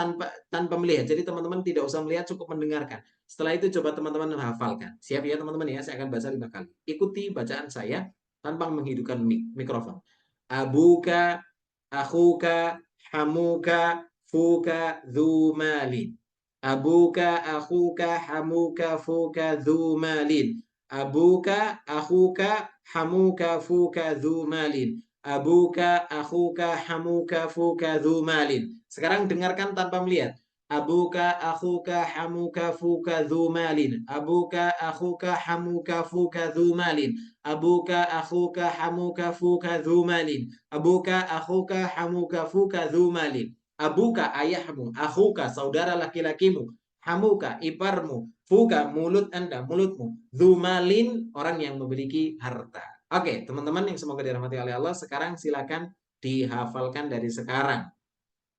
tanpa melihat. Jadi teman-teman tidak usah melihat, cukup mendengarkan. Setelah itu coba teman-teman menghafalkan. Siap ya teman-teman ya, saya akan baca 5 kali. Ikuti bacaan saya tanpa menghidupkan mikrofon. Abuka, akhuka, hamuka, fuka, dzumalin. Abuka, akhuka, hamuka, fuka, dzumalin. Abuka, akhuka, hamuka, fuka, dzumalin. Abuka, akhuka, hamuka, fuka, dzumalin. Sekarang dengarkan tanpa melihat. Abuka, akhuka, hamuka, fuka, dzumalin. Abuka, akhuka, hamuka, fuka, dzumalin. Abuka, akhuka, hamuka, fuka, dzumalin. Abuka, akhuka, hamuka, fuka, dzumalin. Abuka, ayahmu. Akhuka, saudara laki-lakimu. Hamuka, iparmu. Fuka, mulut Anda, mulutmu. Dzumalin, orang yang memiliki harta. Oke, teman-teman yang semoga dirahmati oleh Allah, sekarang silakan dihafalkan dari sekarang.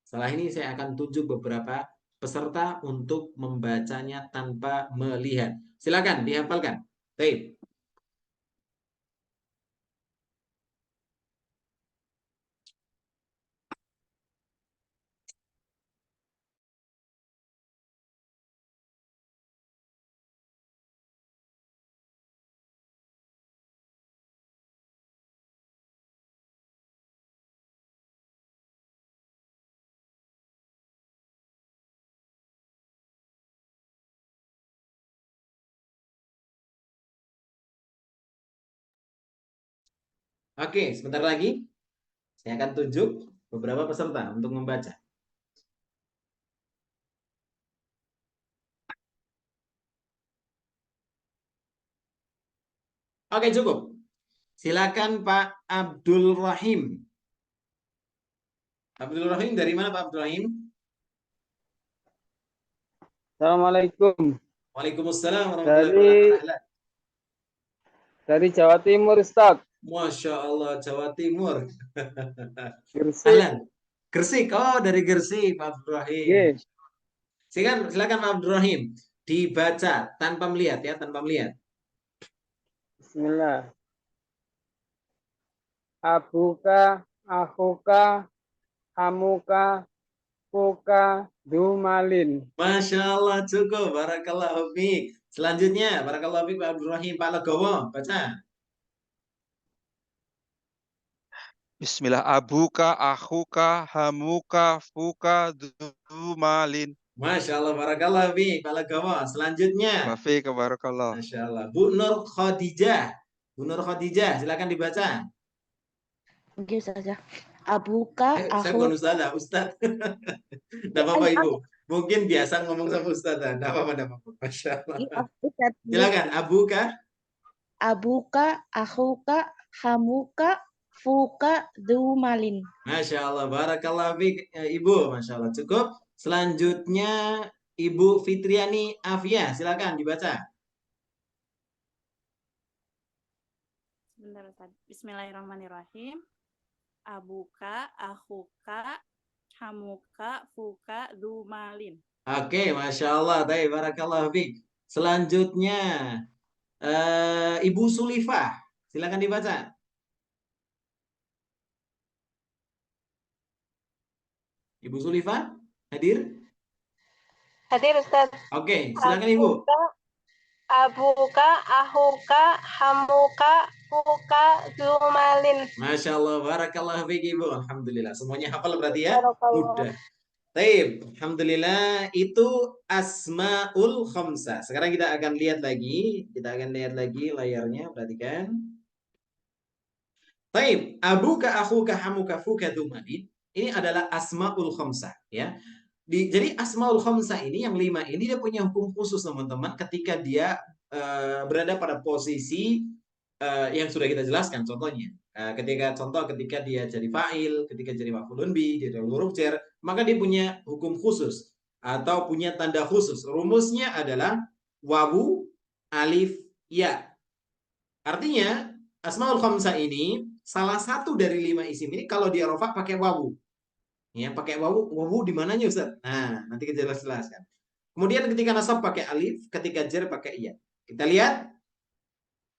Setelah ini saya akan tunjuk beberapa peserta untuk membacanya tanpa melihat. Silakan dihafalkan. Baik. Oke, sebentar lagi saya akan tunjuk beberapa peserta untuk membaca. Oke, cukup. Silakan Pak Abdul Rahim. Abdul Rahim dari mana Pak Abdul Rahim? Assalamualaikum. Waalaikumsalam warahmatullahi wabarakatuh. Dari Jawa Timur, Ustaz. Masya Allah, Jawa Timur. Gresik. Ahlan. Gresik, oh dari Gresik Pak Abdul Rahim. Yes. Silakan Pak Abdul Rahim. Dibaca tanpa melihat ya, tanpa melihat. Bismillah. Abuka, akhuka, hamuka, fuka, dzumalin. Masya Allah, cukup. Barakallahu fiik. Selanjutnya, barakallahu fiik Pak Abdul Rahim. Pak Legowo, baca. Bismillah. Abuka, akhuka, hamuka, fuka, dzumalin. Masya Allah, barakallahu fiik Pak Legowo. Selanjutnya. Wafika barakallah. Masya Allah. Bu Nur Khadijah. Bu Nur Khadijah, silakan dibaca. Oke, Ustazah. Abuka, Saya bukan aku. Ustazah, Ustaz. Tidak apa-apa Ibu. Mungkin biasa ngomong sama Ustazah. Tidak apa-apa, tidak apa-apa. Masya Allah. Silakan, Abuka. Abuka, akhuka, hamuka, fuka, dzumalin. Masya Allah, barakallahu fiik Ibu. Masya Allah, cukup. Selanjutnya Ibu Fitriani Afia, silakan dibaca. Sebentar, Ustaz. Bismillahirrahmanirrahim. Abuka, akhuka, hamuka, fuka, dzumalin. Oke, Masya Allah. Baik, barakallahu fiik. Selanjutnya Ibu Sulifah, silakan dibaca. Ibu Sulifah, hadir? Hadir, Ustaz. Oke, silakan Ibu. Abuka, akhuka, hamuka, fuka, dzumalin. Masya Allah, barakallahu fiik Ibu. Alhamdulillah, semuanya hafal berarti ya? Mudah. Taib, alhamdulillah itu asmaul khamsah. Sekarang kita akan lihat lagi, layarnya, perhatikan. Taib, abuka, akhuka, hamuka, fuka, dumadin. Ini adalah asmaul khamsah, ya. Jadi asmaul khamsah ini yang 5 ini dia punya hukum khusus teman-teman ketika dia berada pada posisi yang sudah kita jelaskan contohnya. Ketika dia jadi fa'il, ketika jadi maf'ulun bi, dia jadi huruf jar, maka dia punya hukum khusus atau punya tanda khusus. Rumusnya adalah wawu, alif, ya. Artinya asmaul khamsah ini salah satu dari 5 isim ini kalau dia rofa pakai wawu. Ya, pakai wawu di mananya Ustaz? Nah, nanti kita jelaskan. Kemudian ketika nasab pakai alif, ketika jar pakai iya. Kita lihat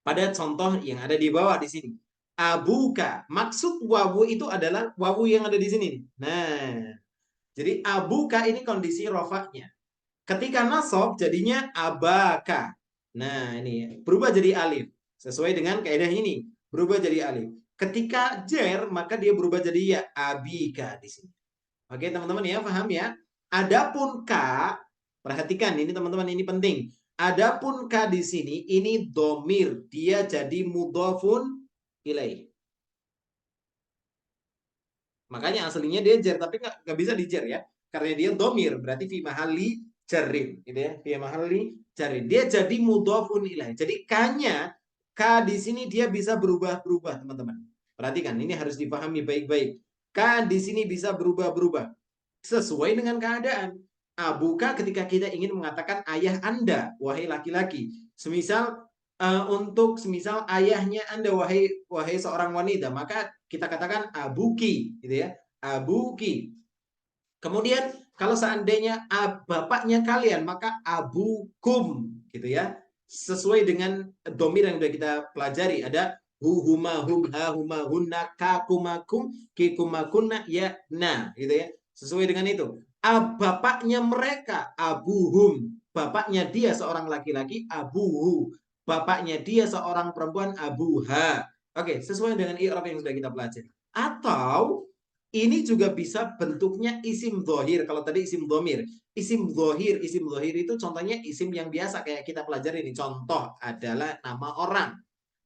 pada contoh yang ada di bawah di sini. Abuka, maksud wawu itu adalah wawu yang ada di sini. Nah, jadi abuka ini kondisi rofaknya. Ketika nasab jadinya abaka. Nah, ini berubah jadi alif. Sesuai dengan kaidah ini, berubah jadi alif. Ketika jar maka dia berubah jadi ya, abika di sini. Oke, teman-teman ya, paham ya? Adapun ka, perhatikan ini teman-teman, ini penting. Adapun ka di sini ini domir, dia jadi mudhofun ilaih. Makanya aslinya dia jar, tapi nggak bisa dijar ya, karena dia domir, berarti fi mahalli jarrin, gitu ya, fi mahalli jarrin. Dia jadi mudhofun ilaih. Jadi ka-nya, ka di sini dia bisa berubah-berubah, teman-teman. Perhatikan, ini harus dipahami baik-baik. Ka di sini bisa berubah-berubah sesuai dengan keadaan. Abuka ketika kita ingin mengatakan ayah Anda, wahai laki-laki. Semisal semisal ayahnya Anda, wahai seorang wanita, maka kita katakan abuki, gitu ya. Abuki. Kemudian kalau seandainya bapaknya kalian, maka abukum, gitu ya. Sesuai dengan domir yang sudah kita pelajari, ada huma, humha, huma, hunna, kakumakum, kikumakunna, ya, nah, gitu ya. Sesuai dengan itu. Bapaknya mereka, abuhum. Bapaknya dia seorang laki-laki, abuhu. Bapaknya dia seorang perempuan, abuha. Oke, sesuai dengan i'rab yang sudah kita pelajari. Atau ini juga bisa bentuknya isim dhohir. Kalau tadi isim dhamir. Isim dhohir itu contohnya isim yang biasa kayak kita pelajari ini. Contoh adalah nama orang.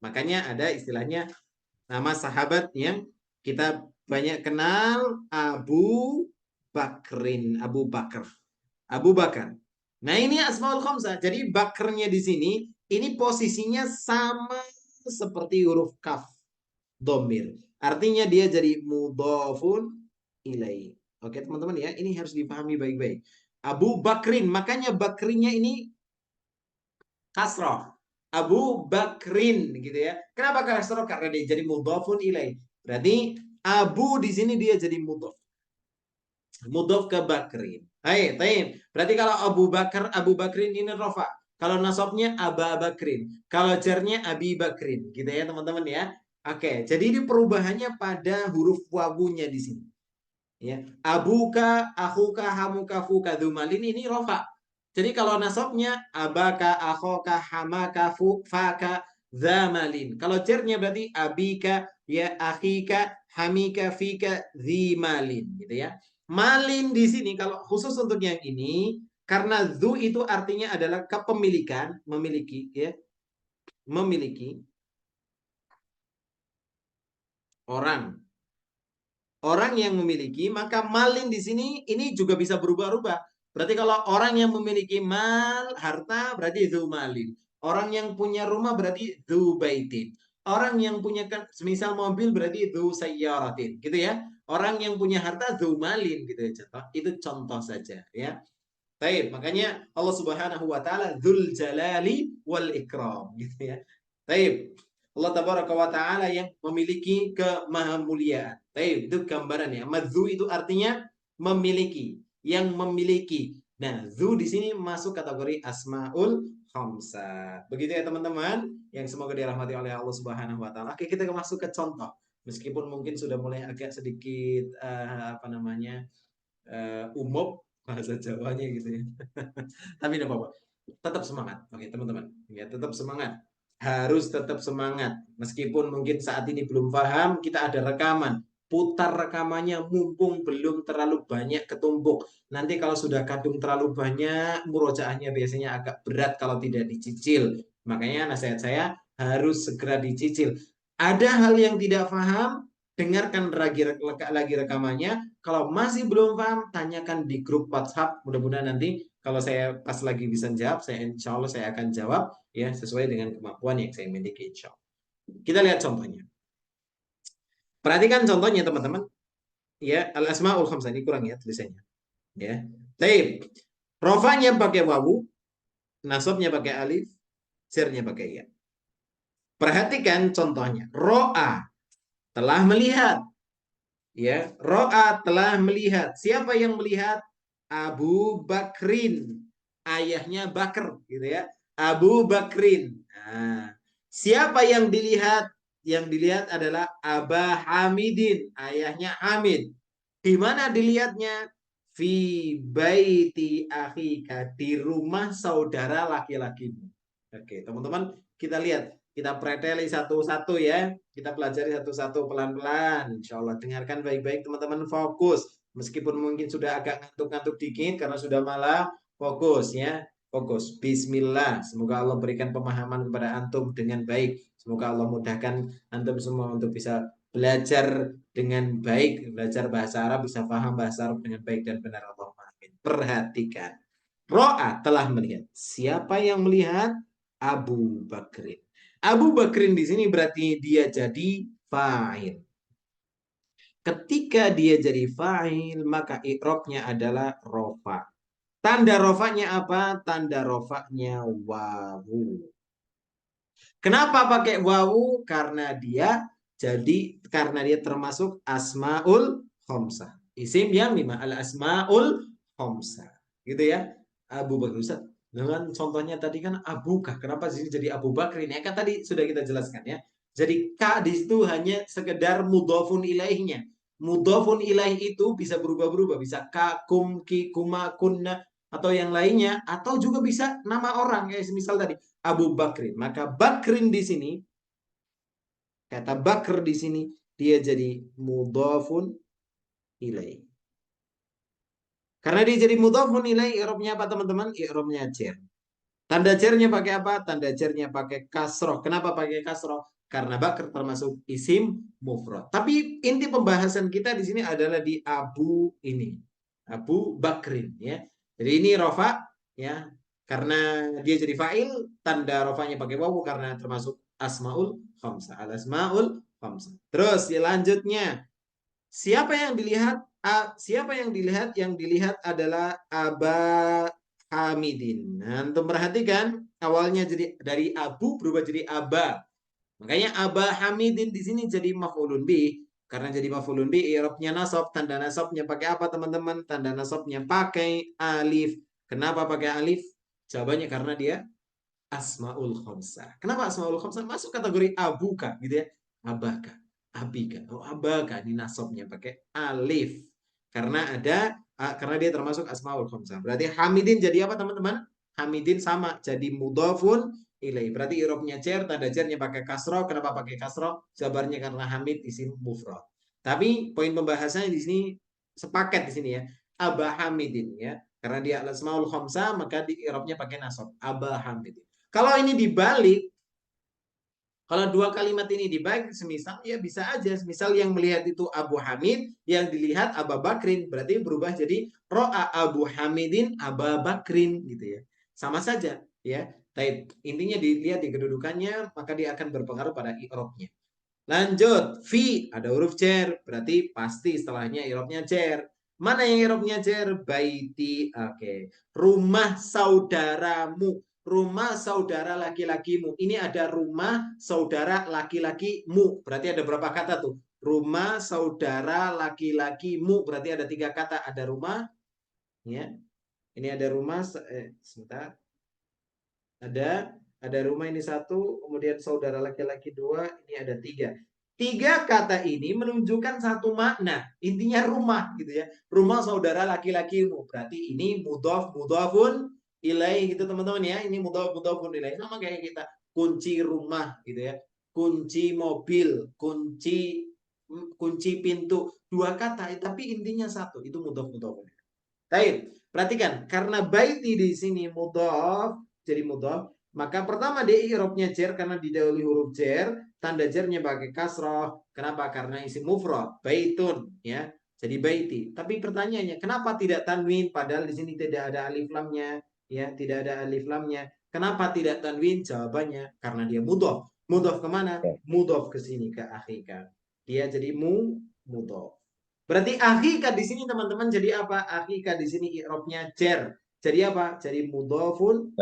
Makanya ada istilahnya nama sahabat yang kita banyak kenal, Abu Bakrin, Abu Bakar. Abu Bakar. Nah, ini asmaul khamsah. Jadi bakarnya di sini ini posisinya sama seperti huruf kaf, domir. Artinya dia jadi mudhafun ilaih. Oke, teman-teman ya, ini harus dipahami baik-baik. Abu Bakrin, makanya bakrinya ini kasroh. Abu Bakrin gitu ya. Kenapa kasroh? Karena dia jadi mudhafun ilaih. Berarti Abu di sini dia jadi mudhaf. Mudhaf ke Bakrin. Hai, taim. Berarti kalau Abu Bakrin ini rofa. Kalau nasabnya Aba Bakrin. Kalau jarnya Abi Bakrin. Gitu ya teman-teman ya. Oke, jadi ini perubahannya pada huruf wawunya di sini. Ya, abuka, akhuka, hamuka, fuka, dumalin ini rofa. Jadi kalau nasabnya abaka, akhoka, hamaka, faka, zamalin. Kalau jarnya berarti abika, ya akhika, hamika, fika, zimalin, gitu ya. Malin di sini kalau khusus untuk yang ini karena zu itu artinya adalah kepemilikan, memiliki, ya, memiliki orang. Orang yang memiliki, maka malin di sini ini juga bisa berubah-ubah. Berarti kalau orang yang memiliki mal, harta, berarti zu malin. Orang yang punya rumah berarti zu baitin. Orang yang punya semisal mobil berarti zu sayyaratin, gitu ya. Orang yang punya harta zu malin, gitu ya. Contoh, itu contoh saja, ya. Baik, makanya Allah Subhanahu wa taala Dzul Jalali wal Ikram, gitu ya. Baik. Allah Tabaraka wa taala yang memiliki kemahamuliaan. Baik, itu gambarannya. Madzu itu artinya memiliki, yang memiliki. Nah, zu di sini masuk kategori asmaul khamsah. Begitu ya teman-teman, yang semoga dirahmati oleh Allah Subhanahu wa taala. Oke, kita masuk ke contoh. Meskipun mungkin sudah mulai agak sedikit umum bahasa Jawanya gitu ya. Tapi tidak apa-apa. Tetap semangat. Oke, teman-teman. Ya, tetap semangat. Harus tetap semangat. Meskipun mungkin saat ini belum paham, kita ada rekaman. putar rekamannya mumpung belum terlalu banyak ketumpuk. Nanti kalau sudah kadung terlalu banyak, murojaahnya biasanya agak berat kalau tidak dicicil. Makanya nasihat saya harus segera dicicil. Ada hal yang tidak paham, dengarkan lagi rekamannya. Kalau masih belum paham, tanyakan di grup WhatsApp. Mudah-mudahan nanti kalau saya pas lagi bisa jawab, insya Allah saya akan jawab ya sesuai dengan kemampuan yang saya miliki. Insya Allah. Kita lihat contohnya. Perhatikan contohnya teman-teman. Ya, al-asmaul khamsah ini kurang ya tulisannya. Ya. Baik. Rofanya pakai wawu, nasabnya pakai alif, sirnya pakai ya. Perhatikan contohnya. Ro'a telah melihat. Ya, Ro'a telah melihat. Siapa yang melihat? Abu Bakrin. Ayahnya Bakr gitu ya. Abu Bakrin. Nah, siapa yang dilihat? Yang dilihat adalah Aba Hamidin, ayahnya Hamid. Di mana dilihatnya? Fi baiti akhika, di rumah saudara laki-lakimu. Oke, teman-teman, kita lihat, kita preteli satu-satu ya. Kita pelajari satu-satu pelan-pelan. Insya Allah, dengarkan baik-baik teman-teman, fokus. Meskipun mungkin sudah agak ngantuk-ngantuk dikit karena sudah malam, fokus ya. Fokus. Bismillah. Semoga Allah berikan pemahaman kepada antum dengan baik. Semoga Allah mudahkan antum semua untuk bisa belajar dengan baik, belajar bahasa Arab, bisa paham bahasa Arab dengan baik dan benar. Allahumma amin. Perhatikan. Ro'a telah melihat. Siapa yang melihat? Abu Bakrin. Abu Bakrin di sini berarti dia jadi fa'il. Ketika dia jadi fa'il, maka i'rabnya adalah rofa. Tanda rofanya apa? Tanda rofanya wawu. Kenapa pakai wawu? Karena dia termasuk asmaul khamsah. Isim yang 5, al asmaul khamsah. Gitu ya. Abu Bakr. Ustaz, dengan contohnya tadi kan Abuka. Kenapa di sini jadi Abu Bakr ini? Kan tadi sudah kita jelaskan ya. Jadi ka di situ hanya sekedar mudhofun ilaihnya. Mudhofun ilaih itu bisa berubah-berubah, bisa ka, kum, ki, kuma, kunna atau yang lainnya, atau juga bisa nama orang kayak misal tadi Abu Bakrin. Maka Bakrin di sini, kata Bakr di sini dia jadi mudhafun ilaih. Karena dia jadi mudhafun ilaih, i'rabnya apa teman-teman? I'rabnya jar. Tanda jarnya pakai apa? Tanda jarnya pakai kasroh. Kenapa pakai kasroh? Karena Bakr termasuk isim mufrad. Tapi inti pembahasan kita di sini adalah di Abu ini. Abu Bakrin ya. Jadi ini rofa ya. Karena dia jadi fa'il, tanda rofanya pakai wawu karena termasuk asmaul khamsah. Al asmaul khamsah. Terus selanjutnya, siapa yang dilihat? Siapa yang dilihat? Yang dilihat adalah Aba Hamidin. Nah, untuk perhatikan awalnya jadi dari Abu berubah jadi Aba. Makanya Aba Hamidin di sini jadi maf'ulun bih. Karena jadi maf'ulun bih, i'rabnya nasab, tanda nasabnya pakai apa teman-teman? Tanda nasabnya pakai alif. Kenapa pakai alif? Jawabannya karena dia asmaul khamsah. Kenapa asmaul khamsah? Masuk kategori abuka gitu ya. Abaka, abika. Oh, abaka ini nasabnya pakai alif. Karena dia termasuk asmaul khamsah. Berarti Hamidin jadi apa teman-teman? Hamidin sama jadi mudhafun ilaih. Berarti i'rabnya jar, tanda jarnya pakai kasroh. Kenapa pakai kasroh? Jawabannya karena Hamid isim mufrad. Tapi poin pembahasannya di sini sepaket di sini ya. Aba Hamidin ya. Karena dia al-asmaul khamsah, maka di i'rabnya pakai nasab. Aba Hamidin. Kalau ini dibalik, kalau dua kalimat ini dibalik, semisal ya bisa aja. Misal yang melihat itu Abu Hamid, yang dilihat Aba Bakrin, berarti berubah jadi ro'a Abu Hamidin Aba Bakrin gitu ya. Sama saja ya. Tapi intinya dilihat di kedudukannya, maka dia akan berpengaruh pada i'rabnya. Lanjut, fi ada huruf jar, berarti pasti setelahnya i'rabnya jar. Mana yang i'rabnya jar? Baiti. Oke. Rumah saudaramu. Rumah saudara laki-lakimu. Ini ada rumah saudara laki-lakimu. Berarti ada berapa kata tuh? Rumah saudara laki-lakimu. Berarti ada 3 kata. Ada rumah. Ya. Ini ada rumah. Sebentar. Ada rumah ini 1. Kemudian saudara laki-laki 2. Ini ada 3. 3 kata ini menunjukkan satu makna. Intinya rumah gitu ya. Rumah saudara laki-lakimu. Berarti ini mudhafun ilaih gitu teman-teman ya. Ini mudhafun ilaih. Sama kayak kita. Kunci rumah gitu ya. Kunci mobil. Kunci kunci pintu dua kata, tapi intinya satu, itu mudhof mudhof. Baik, perhatikan karena baiti di sini mudhof jadi mudhof, maka pertama dia i'rabnya jar karena didahului huruf jar, tanda jarnya pakai kasrah. Kenapa? Karena isim mufrad, baitun ya. Jadi baiti. Tapi pertanyaannya, kenapa tidak tanwin padahal di sini tidak ada alif lamnya ya, tidak ada alif lamnya. Kenapa tidak tanwin? Jawabannya karena dia mudhof. Mudhof kemana? Mudhof ke sini ke akhika. Dia jadi mudhof. Berarti akhika di sini teman-teman jadi apa? Akhika di sini i'rabnya jar. Jadi apa? Jadi mudhofun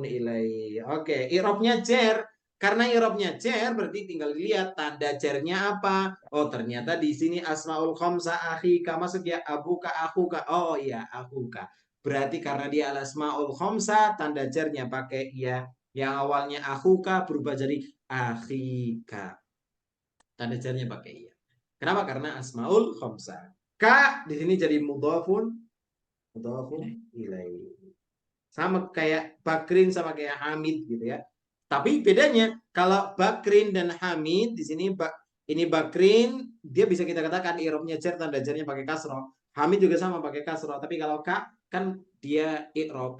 ilaihi. Oke, i'rabnya jar. Karena i'rabnya jar berarti tinggal lihat tanda jarnya apa. Oh, ternyata di sini asmaul khamsah akhika masuk ya, abuka akhuka. Oh iya, akhuka. Berarti karena dia al asmaul khamsah tanda jarnya pakai ya. Yang awalnya akhuka berubah jadi akhika. Tanda jarnya pakai iya. Kenapa? Karena asmaul khamsah. Ka di sini jadi mudhafun ilaihi. Sama kayak Bakrin sama kayak Hamid gitu ya. Tapi bedanya kalau Bakrin dan Hamid di sini ini Bakrin dia bisa kita katakan i'rabnya jar tanda jarnya pakai kasrah. Hamid juga sama pakai kasrah. Tapi kalau Ka kan dia i'rab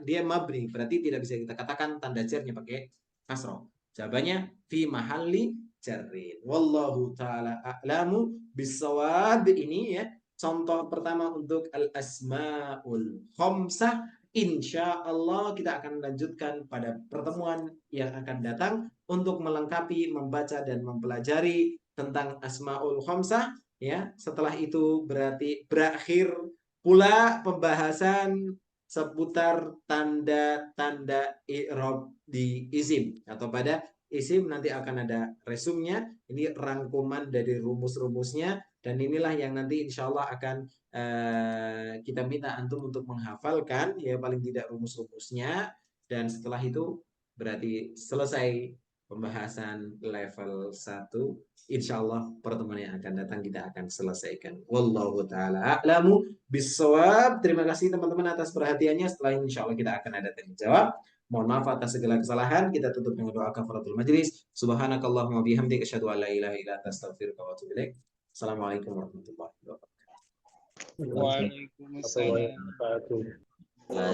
dia mabni, berarti tidak bisa kita katakan tanda jarnya pakai kasrah. Jawabannya fi mahalli jarrin. Wallahu taala a'lamu bisawab. Ini ya contoh pertama untuk al-asmaul khamsah. Insya Allah kita akan lanjutkan pada pertemuan yang akan datang untuk melengkapi, membaca dan mempelajari tentang asmaul khamsah. Ya, setelah itu berarti berakhir pula pembahasan seputar tanda-tanda i'rab di isim atau pada isim. Nanti akan ada resumnya. Ini rangkuman dari rumus-rumusnya. Dan inilah yang nanti insya Allah akan kita minta antum untuk menghafalkan ya paling tidak rumus-rumusnya. Dan setelah itu berarti selesai pembahasan level 1. Insya Allah pertemuan yang akan datang kita akan selesaikan. Wallahu ta'ala a'lamu bissawab. Terima kasih teman-teman atas perhatiannya. Setelah ini insya Allah kita akan ada tanya jawab. Mohon maaf atas segala kesalahan. Kita tutup dengan doa kafaratul majlis. Subhanakallahumma bihamdika asyhadu an la ilaha illa anta astaghfiruka wa atubu ilaik. Assalamualaikum warahmatullahi wabarakatuh. Waalaikumsalam.